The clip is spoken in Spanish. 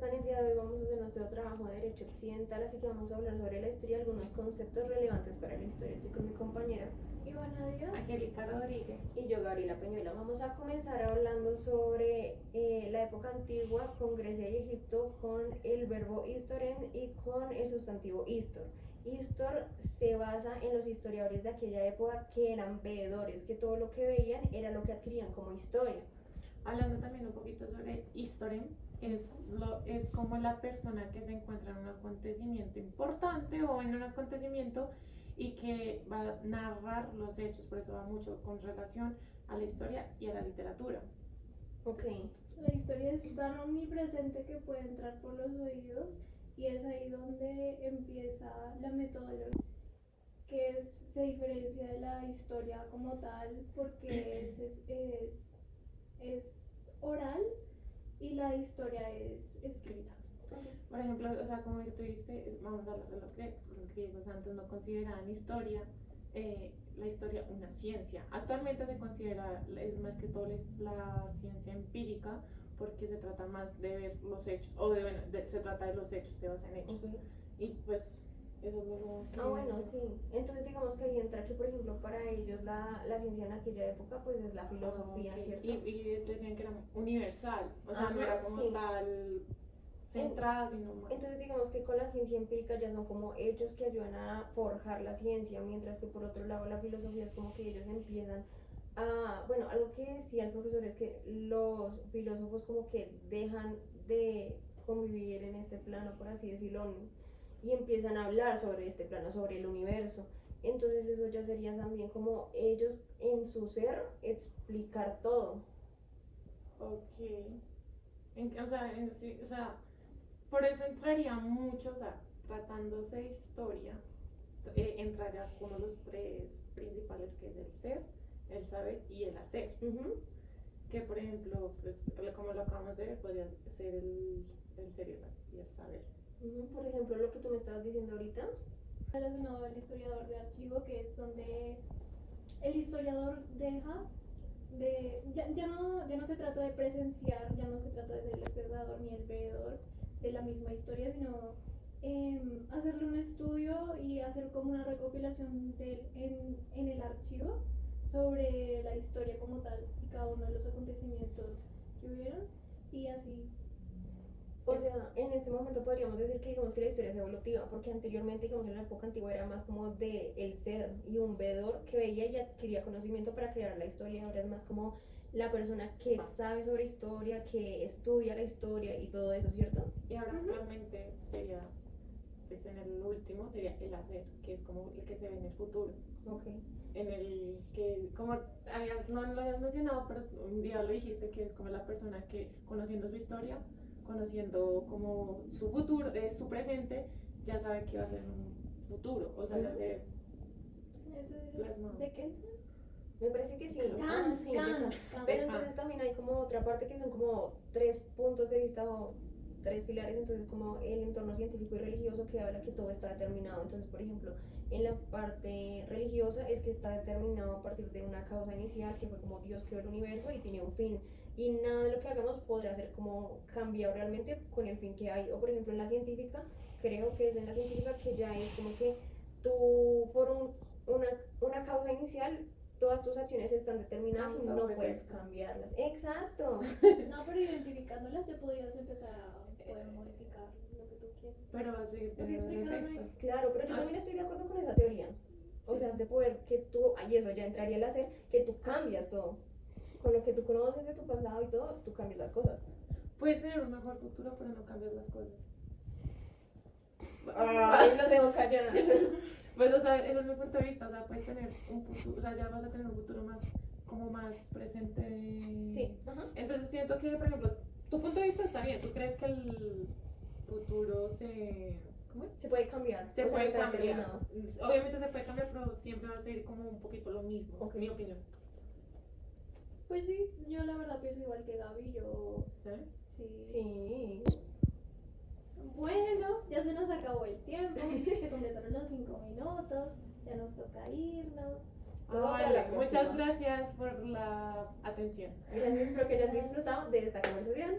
están? El día de hoy vamos a hacer nuestro trabajo de Derecho Occidental, así que vamos a hablar sobre la historia y algunos conceptos relevantes para la historia. Estoy con mi compañera Ivana Díaz, Angélica Rodríguez. y yo, Gabriela Peñuela. Vamos a comenzar hablando sobre la época antigua con Grecia y Egipto, con el verbo historen y con el sustantivo histor. Histor se basa en los historiadores de aquella época que eran veedores, que todo lo que veían era lo que adquirían como historia. Hablando también un poquito sobre historien, es como la persona que se encuentra en un acontecimiento importante o en un acontecimiento y que va a narrar los hechos, por eso va mucho con relación a la historia y a la literatura. Ok. la historia es tan omnipresente que puede entrar por los oídos y es ahí donde empieza la metodología, se diferencia de la historia como tal porque es oral y la historia es escrita. Por ejemplo, o sea, como tú dijiste, vamos a hablar de los griegos. Los griegos antes no consideraban historia, la historia una ciencia. Actualmente se considera, es más que todo la ciencia empírica, porque se trata más de ver los hechos, se trata de los hechos, se basa en hechos. Okay. Y pues eso es lo que... Bueno, sí. Entonces digamos que ahí entra que, por ejemplo, para ellos la ciencia en aquella época pues es la filosofía, okay. ¿cierto? Y decían que era universal, o sea, no era como sí. tal centrada, sino más. Entonces digamos que con la ciencia empírica ya son como hechos que ayudan a forjar la ciencia, mientras que por otro lado la filosofía es como que ellos empiezan a, bueno, algo que decía el profesor es que los filósofos como que dejan de convivir en este plano, por así decirlo, y empiezan a hablar sobre este plano, sobre el universo. Entonces eso ya sería también como ellos en su ser explicar todo. Ok. Sí, o sea, por eso entraría mucho, o sea, tratándose de historia, entraría como los tres principales que es el ser, el saber y el hacer. Que por ejemplo, pues, como lo acabamos de ver, podría ser el ser y el saber. Por ejemplo, lo que tú me estabas diciendo ahorita. Relacionado al historiador de archivo, que es donde el historiador deja ya no se trata de presenciar, ya no se trata de ser el espectador ni el veedor de la misma historia, sino hacerle un estudio y hacer como una recopilación en el archivo sobre la historia como tal y cada uno de los acontecimientos que hubieron y así. O sea, en este momento podríamos decir que digamos que la historia es evolutiva, porque anteriormente, digamos, en la época antigua era más como de el ser y un veedor que veía y adquiría conocimiento para crear la historia. Ahora es más como la persona que sabe sobre historia, que estudia la historia y todo eso, ¿cierto? Y ahora actualmente sería, pues en el último sería el hacer, que es como el que se ve en el futuro. Okay. En el que, como no lo habías mencionado, pero un día lo dijiste, que es como la persona que, conociendo su historia, conociendo como su futuro, su presente, ya sabe que va a ser un futuro, o sea, ya se ¿Eso es de Kelsen? Me parece que sí. Kant, Sí, Kant. Pero entonces también hay como otra parte que son como tres puntos de vista o tres pilares, entonces como el entorno científico y religioso que habla que todo está determinado. Entonces, por ejemplo, en la parte religiosa es que está determinado a partir de una causa inicial que fue como Dios creó el universo y tiene un fin. Y nada de lo que hagamos podrá ser como cambiado realmente con el fin que hay. O por ejemplo en la científica, creo que es en la científica que ya es como que tú por una causa inicial todas tus acciones están determinadas y no puedes cambiarlas. Exacto. No, pero identificándolas ya podrías empezar a poder modificar lo que tú quieres. pero va a seguir Porque teniendo un explicaron efecto. Claro, pero yo también estoy de acuerdo con esa teoría. O sea, de poder que tú, y eso ya entraría el hacer, que tú cambias todo. Con lo que tú conoces de tu pasado y todo, tú cambias las cosas. Puedes tener un mejor futuro, pero no cambias las cosas. Ay, los dejo callados. Pues, o sea, ese es mi punto de vista, o sea, puedes tener un futuro, o sea, ya vas a tener un futuro más, como más presente. Sí, ajá. Entonces siento que, por ejemplo, tu punto de vista está bien, tú crees que el futuro ¿cómo es? Se puede cambiar. Se o sea, puede está cambiar. determinado. Obviamente se puede cambiar, pero siempre va a ser como un poquito lo mismo, Ok. mi opinión. Pues sí, yo la verdad pienso igual que Gaby, yo ¿Sabes? sí. Sí. Bueno, ya se nos acabó el tiempo, se completaron los 5 minutos, ya nos toca irnos. Todo para Vale, la próxima. muchas gracias por la atención. Gracias, espero que hayan disfrutado de esta conversación.